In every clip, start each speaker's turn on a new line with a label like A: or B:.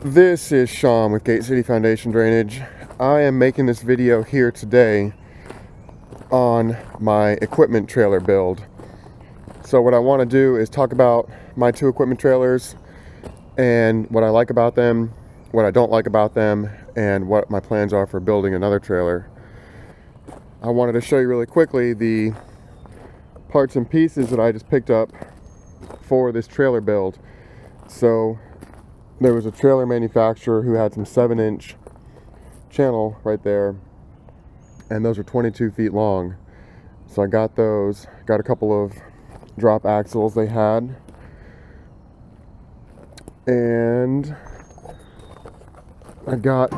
A: This is Sean with Gate City Foundation Drainage. I am making this video here today on my equipment trailer build. So what I want to do is talk about my two equipment trailers and what I like about them, what I don't like about them, and what my plans are for building another trailer. I wanted to show you really quickly the parts and pieces that I just picked up for this trailer build. So there was a trailer manufacturer who had some 7-inch channel right there, and those are 22 feet long. So I got those, got a couple of drop axles they had, and I got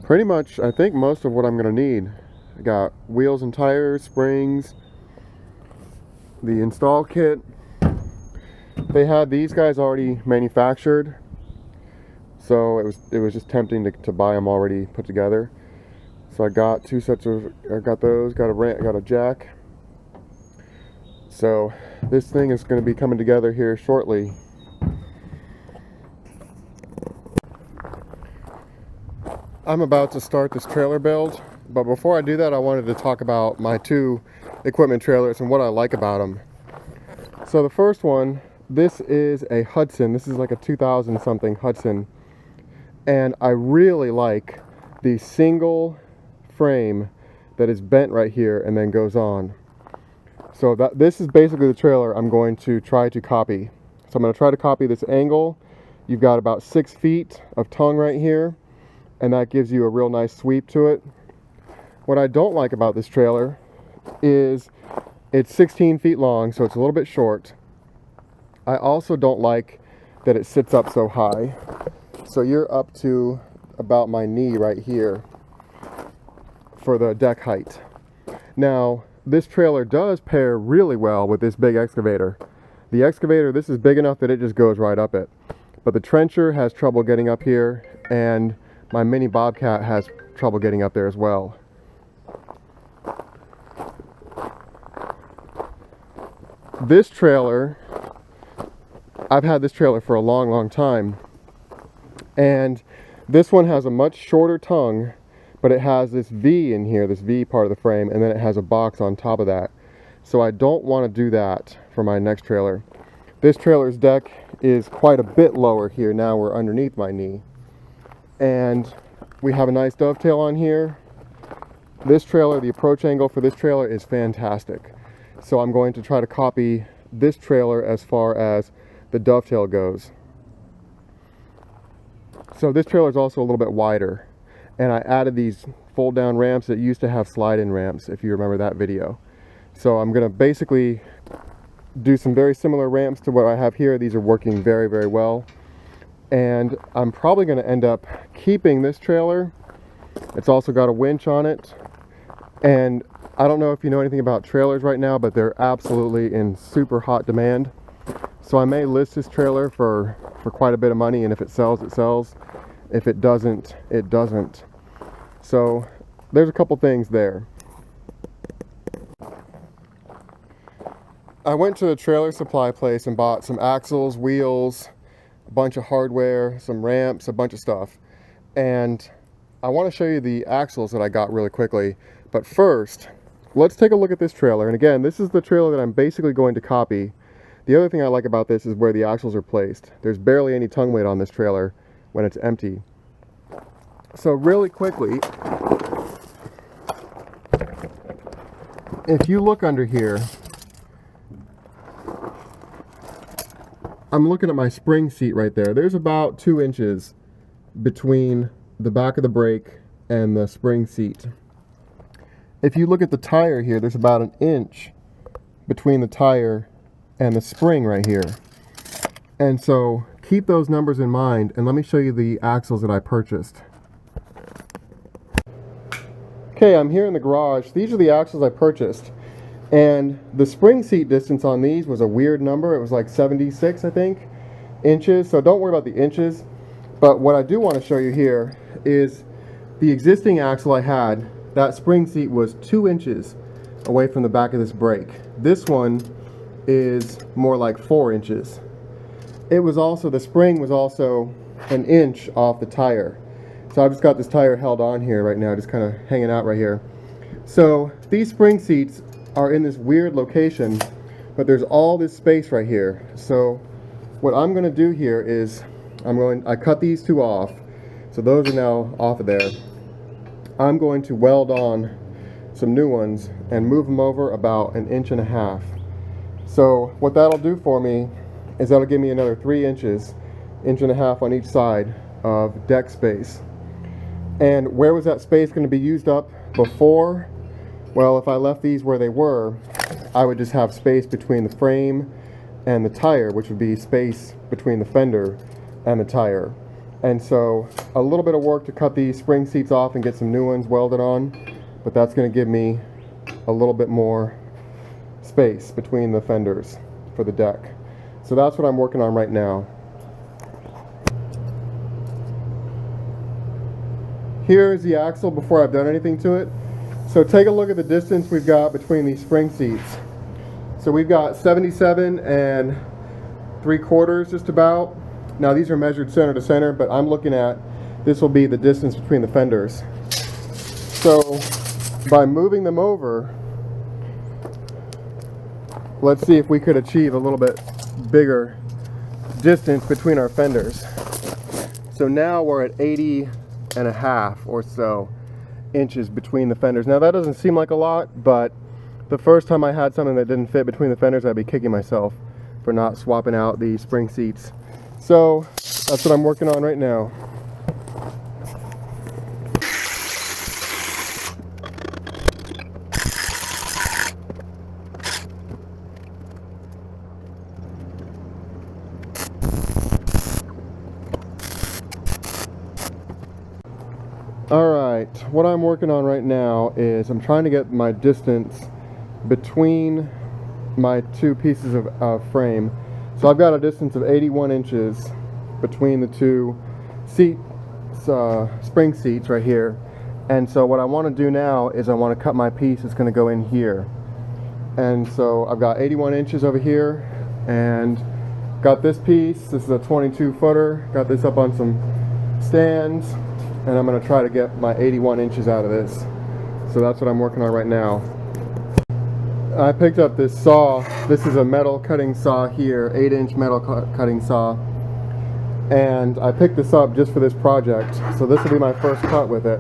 A: pretty much, I think, most of what I'm going to need. I got wheels and tires, springs, the install kit. They had these guys already manufactured, so it was just tempting to buy them already put together. So I got two sets of, I got those, got a jack. So this thing is going to be coming together here shortly. I'm about to start this trailer build, but before I do that, I wanted to talk about my two equipment trailers and what I like about them. So the first one, this is a Hudson. This is like a 2000 something Hudson, and I really like the single frame that is bent right here and then goes on. So this is basically the trailer I'm going to try to copy. So I'm going to try to copy this angle. You've got about 6 feet of tongue right here, and that gives you a real nice sweep to it. What I don't like about this trailer is it's 16 feet long, so it's a little bit short. I also don't like that it sits up so high. So you're up to about my knee right here for the deck height. Now, this trailer does pair really well with this big excavator. The excavator, this is big enough that it just goes right up it. But the trencher has trouble getting up here, and my mini Bobcat has trouble getting up there as well. This trailer, I've had this trailer for a long time, and this one has a much shorter tongue, but it has this V in here, this V part of the frame, and then it has a box on top of that. So I don't want to do that for my next trailer. This trailer's deck is quite a bit lower here. Now we're underneath my knee, and we have a nice dovetail on here. This trailer, the approach angle for this trailer is fantastic. So I'm going to try to copy this trailer as far as the dovetail goes. So this trailer is also a little bit wider, and I added these fold down ramps that used to have slide in ramps, if you remember that video. So I'm going to basically do some very similar ramps to what I have here. These are working very well, and I'm probably going to end up keeping this trailer. It's also got a winch on it, and I don't know if you know anything about trailers right now, but they're absolutely in super hot demand. So I may list this trailer for quite a bit of money, and if it sells, it sells. If it doesn't, it doesn't. So there's a couple things there. I went to a trailer supply place and bought some axles, wheels, a bunch of hardware, some ramps, a bunch of stuff. And I want to show you the axles that I got really quickly. But first, let's take a look at this trailer. And again, this is the trailer that I'm basically going to copy. The other thing I like about this is where the axles are placed. There's barely any tongue weight on this trailer when it's empty. So really quickly, if you look under here, I'm looking at my spring seat right there. There's about 2 inches between the back of the brake and the spring seat. If you look at the tire here, there's about 1 inch between the tire and the spring right here. And so keep those numbers in mind, and let me show you the axles that I purchased. Okay, I'm here in the garage. These are the axles I purchased, and the spring seat distance on these was a weird number. It was like 76, I think, inches. So don't worry about the inches, but what I do want to show you here is the existing axle I had. That spring seat was 2 inches away from the back of this brake. This one is more like 4 inches. it was also, the spring was also an inch off the tire. So I've just got this tire held on here right now, just kind of hanging out right here. So these spring seats are in this weird location, but there's all this space right here. So what I'm going to do here is I cut these two off. So those are now off of there. I'm going to weld on some new ones and move them over about 1.5 inches. So what that'll do for me is that'll give me another 3 inches, 1.5 inches on each side of deck space. And where was that space going to be used up before? Well, if I left these where they were, I would just have space between the frame and the tire, which would be space between the fender and the tire. And so a little bit of work to cut these spring seats off and get some new ones welded on, but that's going to give me a little bit more space between the fenders for the deck. So that's what I'm working on right now. Here's the axle before I've done anything to it. So take a look at the distance we've got between these spring seats. So we've got 77 3/4 just about. Now these are measured center to center, but I'm looking at, this will be the distance between the fenders. So by moving them over, let's see if we could achieve a little bit bigger distance between our fenders. So now we're at 80.5 or so inches between the fenders. Now that doesn't seem like a lot, but the first time I had something that didn't fit between the fenders, I'd be kicking myself for not swapping out the spring seats. So that's what I'm working on right now. Alright, what I'm working on right now is I'm trying to get my distance between my two pieces of frame. So I've got a distance of 81 inches between the two spring seats right here. And so what I want to do now is I want to cut my piece that's going to go in here. And so I've got 81 inches over here and got this piece. This is a 22 footer. Got this up on some stands and I'm going to try to get my 81 inches out of this. So that's what I'm working on right now. I picked up this saw. This is a metal cutting saw here, 8-inch metal cutting saw. And I picked this up just for this project. So this will be my first cut with it.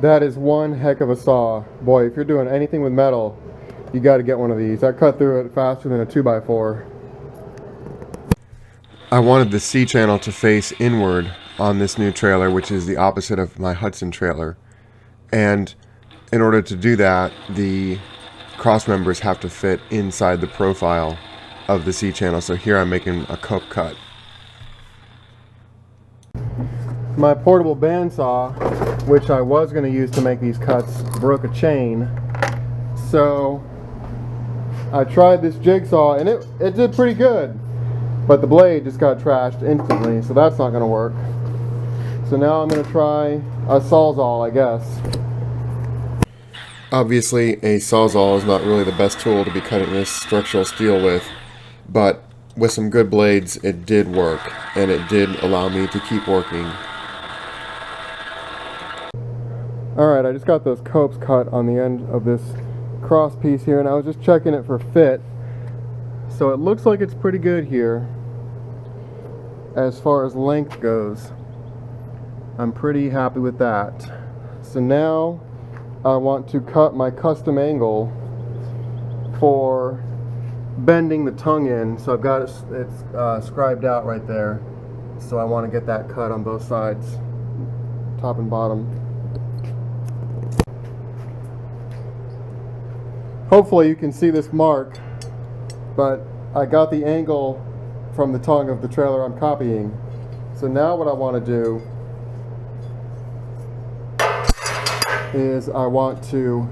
A: That is one heck of a saw. Boy, if you're doing anything with metal, you got to get one of these. I cut through it faster than a 2x4. I wanted the C channel to face inward on this new trailer, which is the opposite of my Hudson trailer. And in order to do that, the cross members have to fit inside the profile of the C channel. So here I'm making a cope cut. My portable bandsaw, which I was going to use to make these cuts, broke a chain. So I tried this jigsaw and it did pretty good, but the blade just got trashed instantly, so that's not going to work. So now I'm going to try a sawzall, I guess. Obviously a sawzall is not really the best tool to be cutting this structural steel with, but with some good blades it did work, and it did allow me to keep working. Alright, I just got those copes cut on the end of this cross piece here, and I was just checking it for fit. So it looks like it's pretty good here as far as length goes. I'm pretty happy with that. So now I want to cut my custom angle for bending the tongue in. So I've got it's scribed out right there. So I want to get that cut on both sides, top and bottom. Hopefully you can see this mark, but I got the angle from the tongue of the trailer I'm copying. So now what I want to do is I want to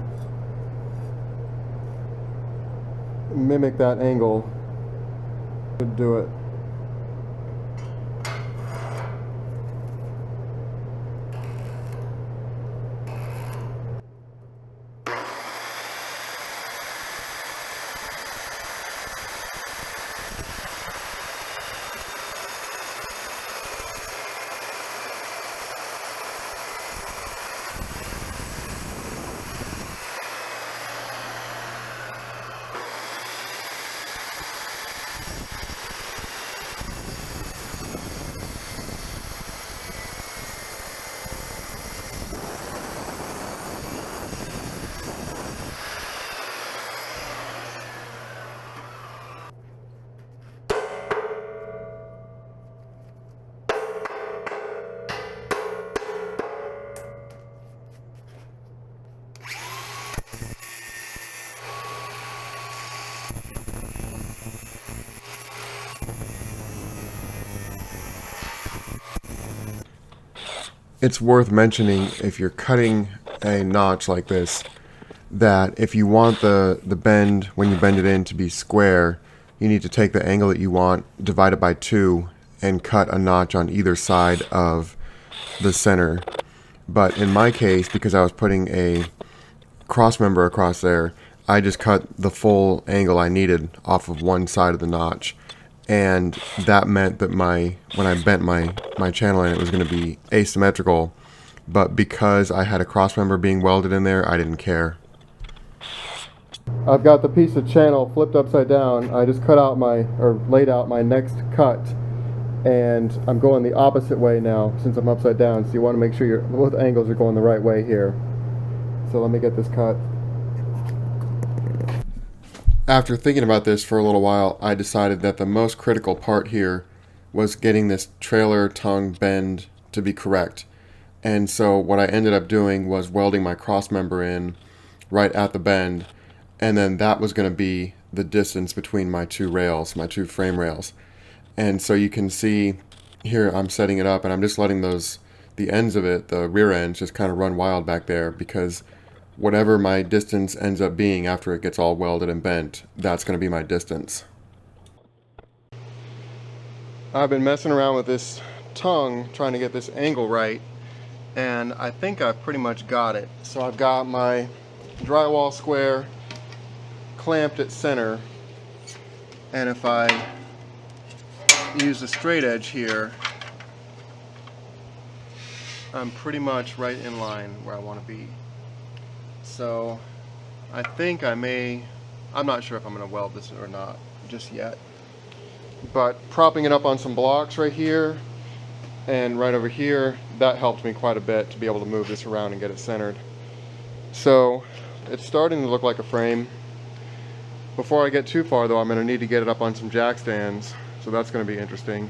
A: mimic that angle to do it. It's worth mentioning, if you're cutting a notch like this, that if you want the bend, when you bend it in, to be square, you need to take the angle that you want, divide it by 2, and cut a notch on either side of the center. But in my case, because I was putting a cross member across there, I just cut the full angle I needed off of one side of the notch. And that meant that when I bent my channel in, it was going to be asymmetrical. But because I had a cross member being welded in there, I didn't care. I've got the piece of channel flipped upside down. I just laid out my next cut, and I'm going the opposite way now since I'm upside down. So you want to make sure both angles are going the right way here. So let me get this cut. After thinking about this for a little while, I decided that the most critical part here was getting this trailer tongue bend to be correct. And so what I ended up doing was welding my cross member in right at the bend, and then that was going to be the distance between my two rails, my two frame rails. And so you can see here I'm setting it up, and I'm just letting the ends of it, the rear ends, just kind of run wild back there, because whatever my distance ends up being after it gets all welded and bent, that's going to be my distance. I've been messing around with this tongue trying to get this angle right, and I think I've pretty much got it. So I've got my drywall square clamped at center, and if I use a straight edge here, I'm pretty much right in line where I want to be. So I think I'm not sure if I'm going to weld this or not just yet, but propping it up on some blocks right here and right over here, that helped me quite a bit to be able to move this around and get it centered. So it's starting to look like a frame. Before I get too far though, I'm going to need to get it up on some jack stands, so that's going to be interesting.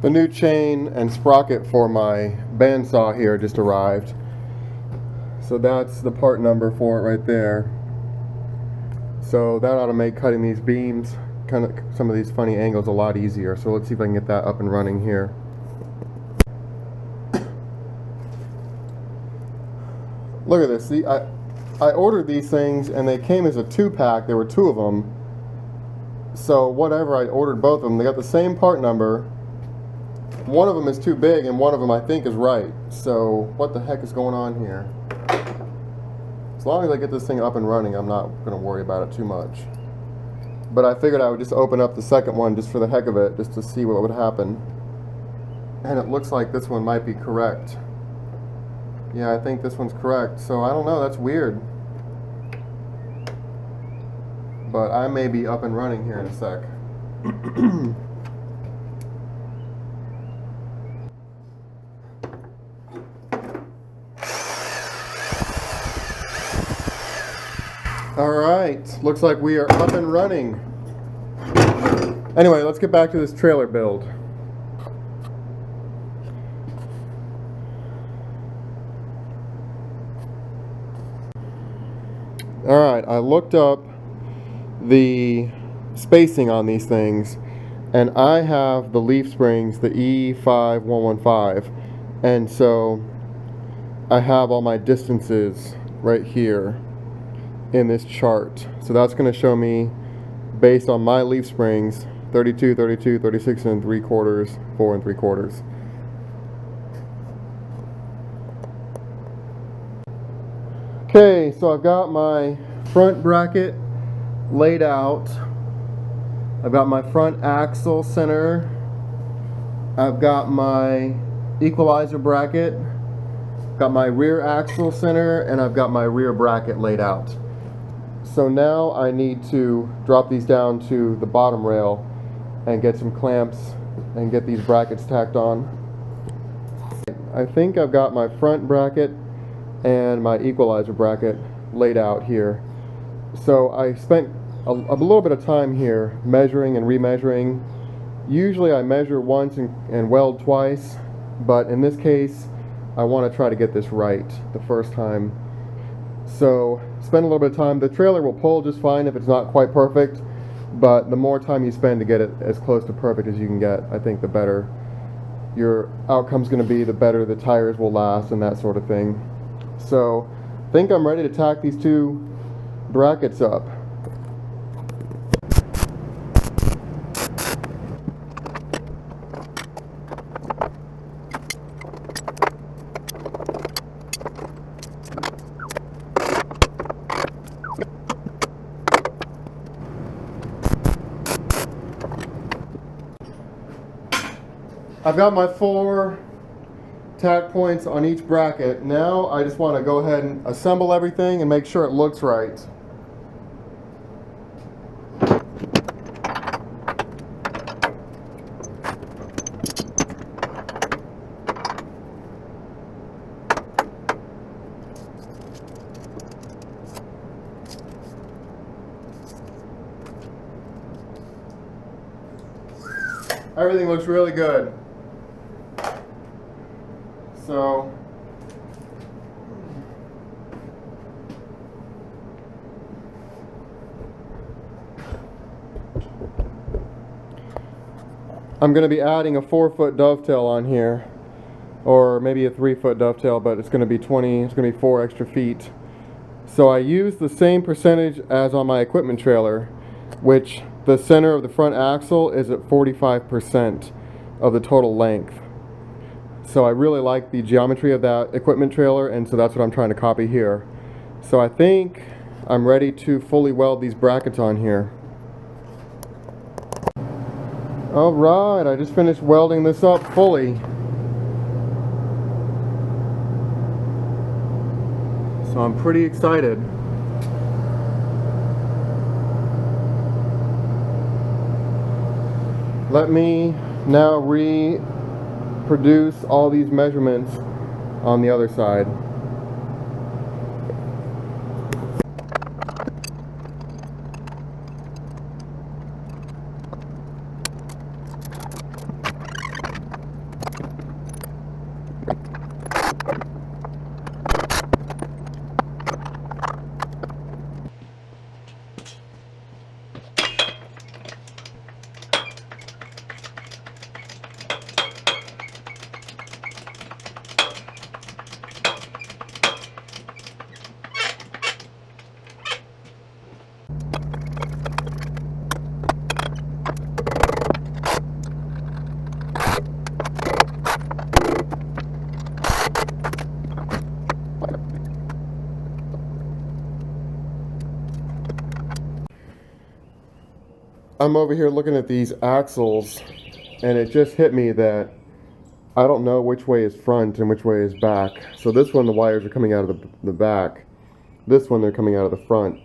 A: The new chain and sprocket for my bandsaw here just arrived. So that's the part number for it right there. So that ought to make cutting these beams, kind of some of these funny angles, a lot easier. So let's see if I can get that up and running here. Look at this. See, I ordered these things and they came as a 2-pack. There were 2 of them. So whatever, I ordered both of them. They got the same part number. One of them is too big and one of them I think is right. So what the heck is going on here? As long as I get this thing up and running, I'm not going to worry about it too much. but I figured I would just open up the second one just for the heck of it, just to see what would happen. And it looks like this one might be correct. Yeah, I think this one's correct. So I don't know, that's weird. But I may be up and running here in a sec. Alright, looks like we are up and running. Anyway, let's get back to this trailer build. Alright, I looked up the spacing on these things, and I have the leaf springs, the E5115, and so I have all my distances right here in this chart. So that's going to show me, based on my leaf springs, 32, 32, 36 and 3/4, 4 and 3/4. Okay, so I've got my front bracket laid out. I've got my front axle center. I've got my equalizer bracket. Got my rear axle center, and I've got my rear bracket laid out. So now I need to drop these down to the bottom rail and get some clamps and get these brackets tacked on. I think I've got my front bracket and my equalizer bracket laid out here. So I spent a little bit of time here measuring and remeasuring. Usually I measure once and weld twice, but in this case I want to try to get this right the first time. So spend a little bit of time. The trailer will pull just fine if it's not quite perfect, but the more time you spend to get it as close to perfect as you can get, I think the better your outcome's going to be, the better the tires will last and that sort of thing. So I think I'm ready to tack these two brackets up. I've got my 4 tack points on each bracket. Now I just want to go ahead and assemble everything and make sure it looks right. Everything looks really good. So I'm going to be adding a 4-foot dovetail on here, or maybe a 3-foot dovetail, but it's going to be 20, it's going to be 4 extra feet. So I use the same percentage as on my equipment trailer, which the center of the front axle is at 45% of the total length. So I really like the geometry of that equipment trailer, and so that's what I'm trying to copy here. So I think I'm ready to fully weld these brackets on here. Alright, I just finished welding this up fully. So I'm pretty excited. Let me now reproduce all these measurements on the other side. I'm over here looking at these axles, and it just hit me that I don't know which way is front and which way is back. So this one, the wires are coming out of the back. This one, they're coming out of the front.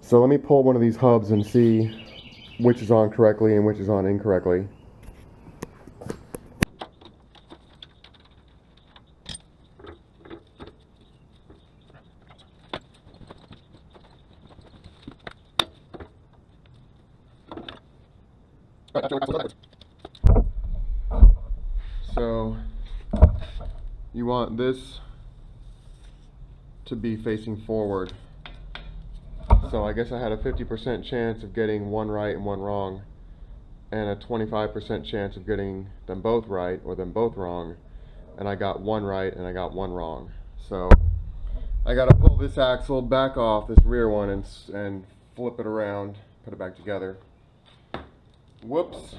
A: So let me pull one of these hubs and see which is on correctly and which is on incorrectly. So you want this to be facing forward. So I guess I had a 50% chance of getting one right and one wrong, and a 25% chance of getting them both right or them both wrong, and I got one right and I got one wrong. So I got to pull this axle back off, this rear one, and flip it around, put it back together. Whoops.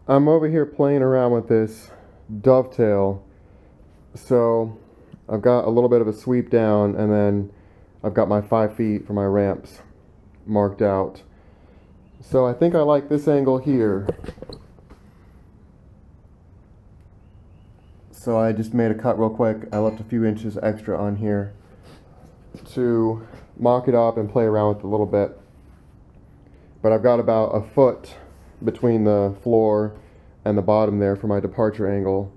A: I'm over here playing around with this dovetail. So I've got a little bit of a sweep down, and then I've got my 5 feet for my ramps marked out. So I think I like this angle here. So I just made a cut real quick. I left a few inches extra on here to mock it up and play around with it a little bit. But I've got about a foot between the floor and the bottom there for my departure angle.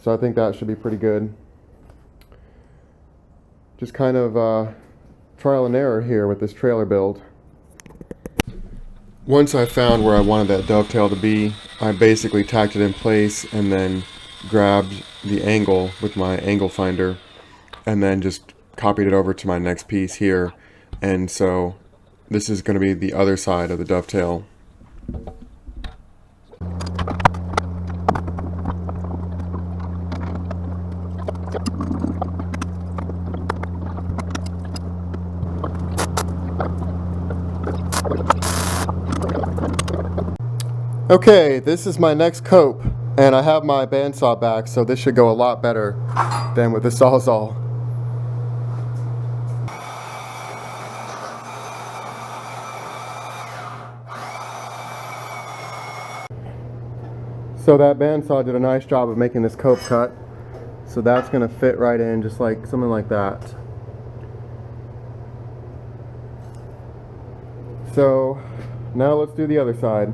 A: So I think that should be pretty good. Just kind of trial and error here with this trailer build. Once I found where I wanted that dovetail to be, I basically tacked it in place and then grabbed the angle with my angle finder and then just copied it over to my next piece here. And so this is going to be the other side of the dovetail. Okay, this is my next cope, and I have my bandsaw back, so this should go a lot better than with the Sawzall. So that bandsaw did a nice job of making this cope cut, so that's going to fit right in just like something like that. So now let's do the other side.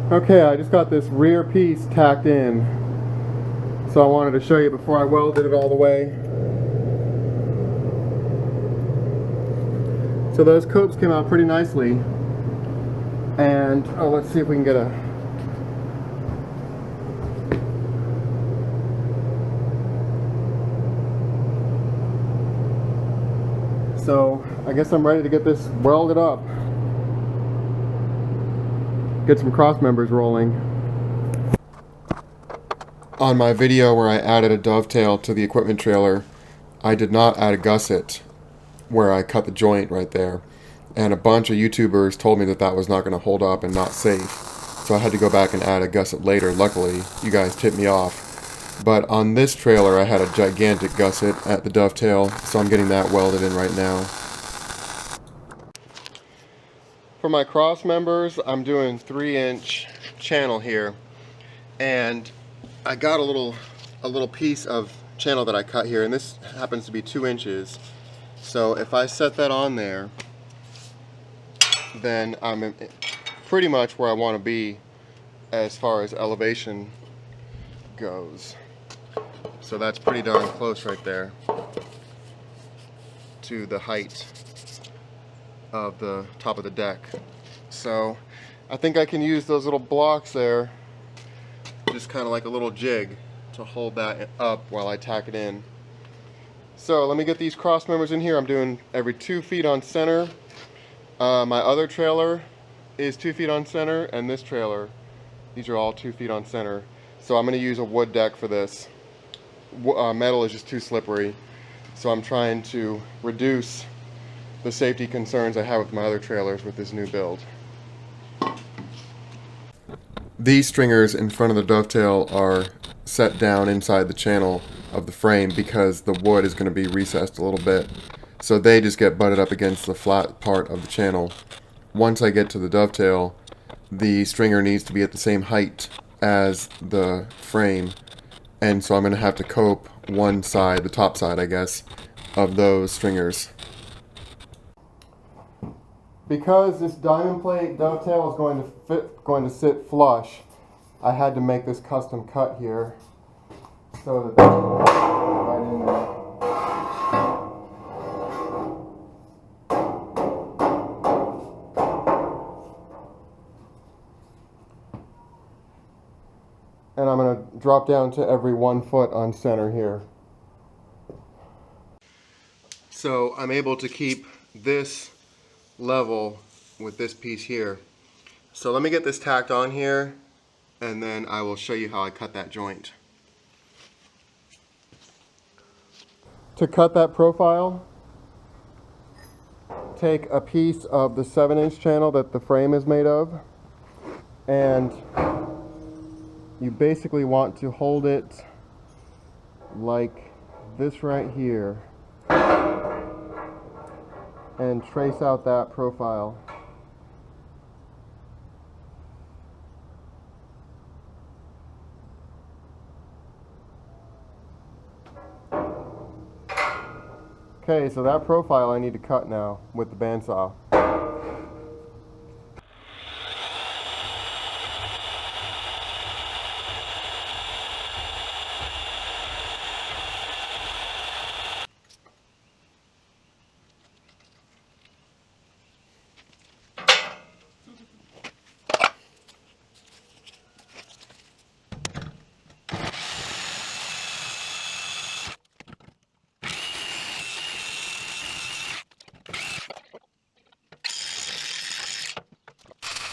A: Okay, I just got this rear piece tacked in, so I wanted to show you before I welded it all the way. So those copes came out pretty nicely, and let's see if we can get a so I guess I'm ready to get this welded up. Get some cross members rolling. On my video where I added a dovetail to the equipment trailer, I did not add a gusset where I cut the joint right there. And a bunch of YouTubers told me that that was not going to hold up and not safe. So I had to go back and add a gusset later. Luckily, you guys tipped me off. But on this trailer, I had a gigantic gusset at the dovetail, so I'm getting that welded in right now. For my cross members, I'm doing 3-inch channel here, and I got a little piece of channel that I cut here, and this happens to be 2 inches. So if I set that on there, then I'm pretty much where I want to be as far as elevation goes. So that's pretty darn close right there to the height of the top of the deck. So I think I can use those little blocks there, just kind of like a little jig, to hold that up while I tack it in. So let me get these cross members in here. I'm doing every 2 feet on center. My other trailer is 2 feet on center, and this trailer, these are all 2 feet on center. So I'm going to use a wood deck for this. Metal is just too slippery, so I'm trying to reduce the safety concerns I have with my other trailers with this new build. These stringers in front of the dovetail are set down inside the channel of the frame because the wood is going to be recessed a little bit. So they just get butted up against the flat part of the channel. Once I get to the dovetail, the stringer needs to be at the same height as the frame. And so I'm going to have to cope one side, the top side I guess, of those stringers. Because this diamond plate dovetail is going to sit flush, I had to make this custom cut here so that that's right in there. And I'm going to drop down to every 1 foot on center here. So I'm able to keep this level with this piece here. So let me get this tacked on here, and then I will show you how I cut that joint. To cut that profile, take a piece of the 7-inch channel that the frame is made of, and you basically want to hold it like this right here and trace out that profile. Okay, so that profile I need to cut now with the bandsaw.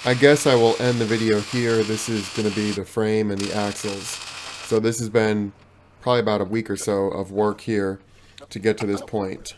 A: I guess I will end the video here. This is going to be the frame and the axles. So this has been probably about a week or so of work here to get to this point.